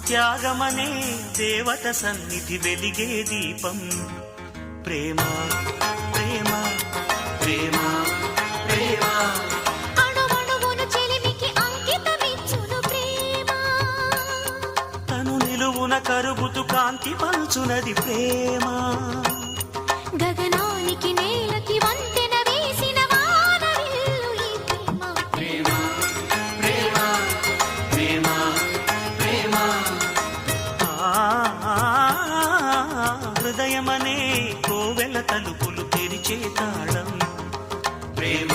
త్యాగమనే దేవత సన్నిధి వెలిగే దీపం ప్రేమ ప్రేమ ప్రేమ ప్రేమ అణువణువును చెలిమికి అంకితమిచ్చును ప్రేమ తను నిలువున కరుగుతు కాంతి పంచునది ప్రేమ గగనానికి నేలకి వంతెన వేసిన వానవిల్లు ఈ ప్రేమ ప్రేమ ప్రేమ ప్రేమ హృదయమనే కోవెల తలుపులు తెరిచే తాళం ప్రేమ